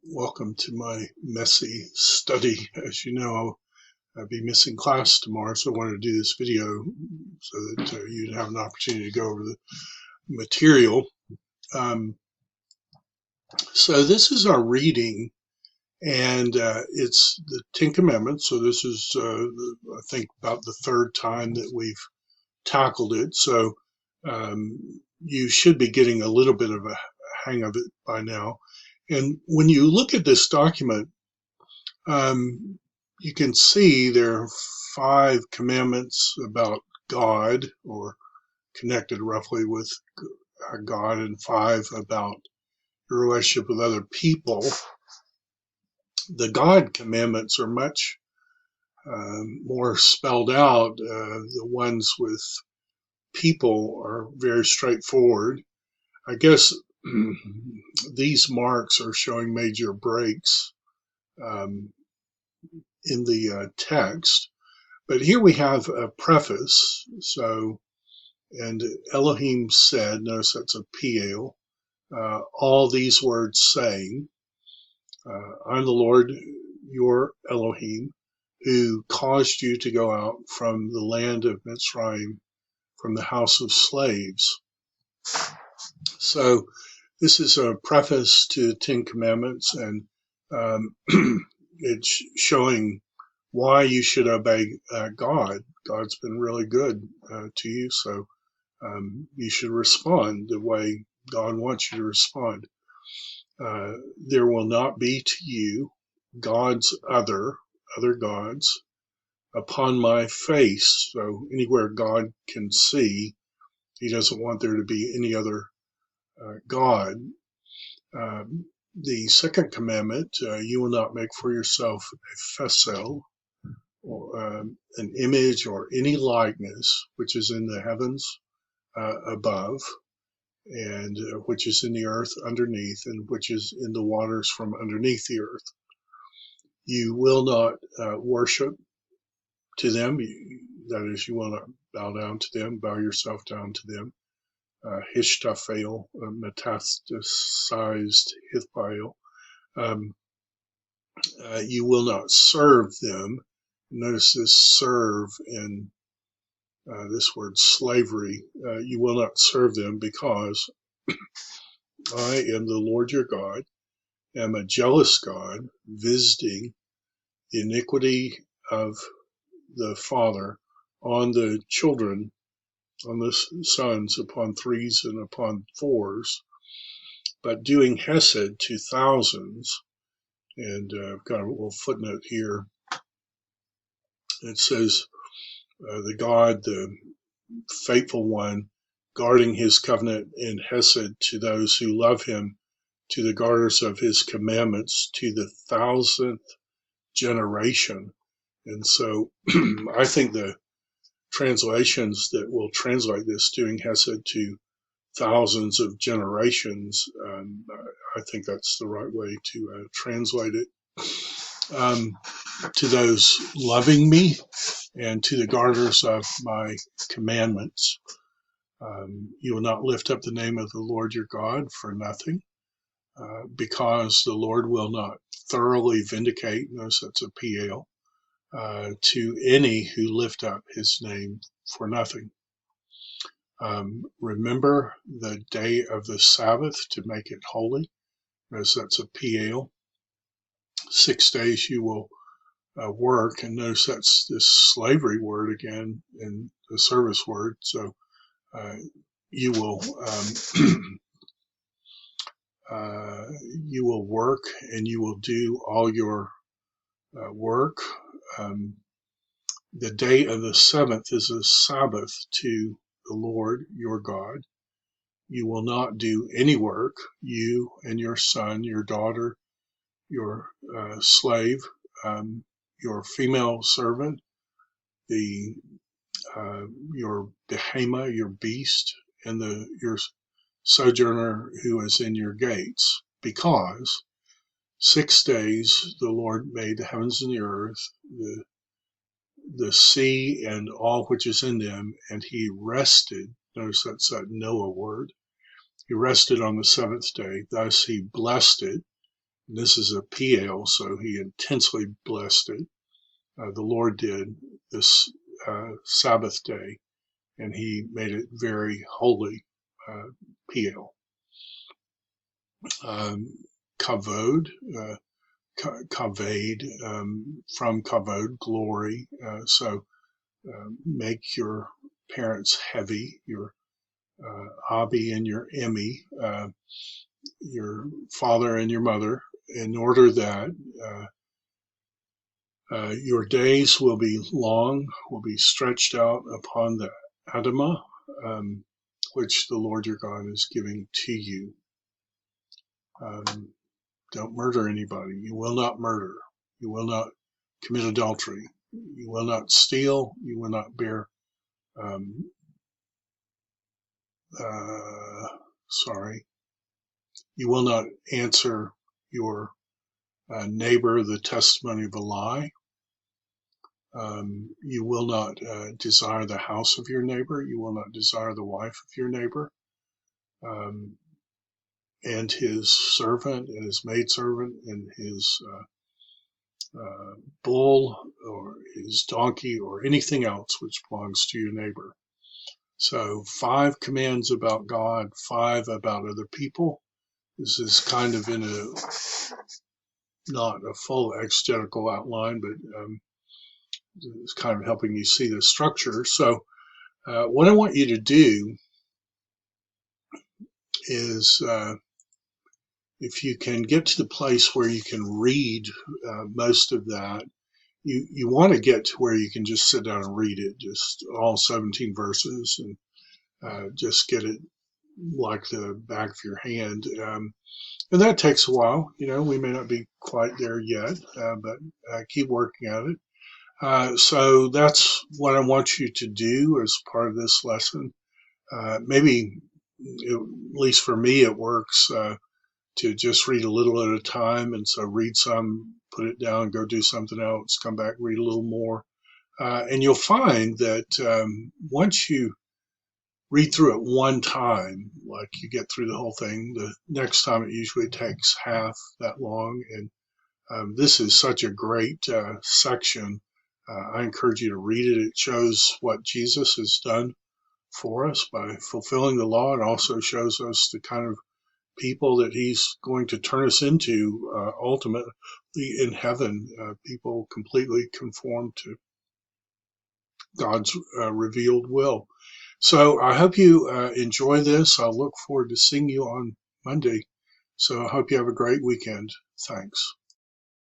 Welcome to my messy study. As you know, I'll be missing class tomorrow, so I wanted to do this video so that you'd have an opportunity to go over the material. So this is our reading, and it's the Ten Commandments. So this is, I think, about the third time that we've tackled it. So you should be getting a little bit of a hang of it by now. And when you look at this document, you can see there are 5 commandments about God, or connected roughly with God, and 5 about your relationship with other people. The God commandments are much more spelled out. The ones with people are very straightforward. I guess these marks are showing major breaks in the text. But here we have a preface. So, and Elohim said, notice that's a Piel, all these words saying, I'm the Lord your Elohim, who caused you to go out from the land of Mitzrayim, from the house of slaves. So this is a preface to the Ten Commandments, and it's showing why you should obey God. God's been really good to you, so you should respond the way God wants you to respond. There will not be to you gods other gods upon my face. So anywhere God can see, he doesn't want there to be any other God. The second commandment, you will not make for yourself a fesel, or an image or any likeness which is in the heavens above, and which is in the earth underneath, and which is in the waters from underneath the earth. You will not worship to them. That is, you will not bow down to them, bow yourself down to them. Hishtafel, metastasized Hithpael. You will not serve them. Notice this serve in this word slavery. You will not serve them, because I am the Lord your God, am a jealous God, visiting the iniquity of the father on the children, on the sons, upon threes and upon fours, but doing hesed to thousands. And I've got a little footnote here. It says, the God, the faithful one, guarding his covenant in hesed to those who love him, to the guarders of his commandments, to the 1,000th generation. And so I think the translations that will translate this, doing hesed to thousands of generations, I think that's the right way to translate it. To those loving me, and to the guarders of my commandments. You will not lift up the name of the Lord your God for nothing, because the Lord will not thoroughly vindicate, notice that's a Piel, to any who lift up his name for nothing. Remember the day of the Sabbath to make it holy, notice that's a Piel. 6 days you will work, and notice that's this slavery word again in the service word. So you will you will work, and you will do all your work. The day of the 7th is a Sabbath to the Lord your God. You will not do any work, you and your son, your daughter, your slave, your female servant, your behema, your beast, and your sojourner who is in your gates, because 6 days the Lord made the heavens and the earth, the sea and all which is in them, and he rested. Notice that's that Noah word. He rested on the 7th day, thus he blessed it This is a Piel, so he intensely blessed it. The Lord did this Sabbath day, and he made it very holy, Piel. Kavod, kaved, from kavod, glory. So make your parents heavy, your Abi and your Emmy, your father and your mother, in order that your days will be long, will be stretched out upon the Adamah, which the Lord your God is giving to you. Don't murder anybody. You will not murder. You will not commit adultery. You will not steal. You will not bear, you will not answer your neighbor the testimony of a lie. You will not desire the house of your neighbor. You will not desire the wife of your neighbor. And his servant and his maidservant and his bull or his donkey or anything else which belongs to your neighbor. So 5 commands about God, 5 about other people. This is kind of in not a full exegetical outline, but it's kind of helping you see the structure. So what I want you to do is if you can get to the place where you can read most of that, you want to get to where you can just sit down and read it, just all 17 verses, and just get it like the back of your hand. And that takes a while. We may not be quite there yet, but keep working at it. So that's what I want you to do as part of this lesson. Maybe, at least for me, it works to just read a little at a time. And so read some, put it down, go do something else, come back, read a little more. And you'll find that once you read through it one time, like you get through the whole thing, the next time it usually takes half that long. And this is such a great section. I encourage you to read it. It shows what Jesus has done for us by fulfilling the law. It also shows us the kind of people that he's going to turn us into ultimately in heaven, people completely conformed to God's revealed will. So I hope you enjoy this. I'll look forward to seeing you on Monday. So I hope you have a great weekend. Thanks.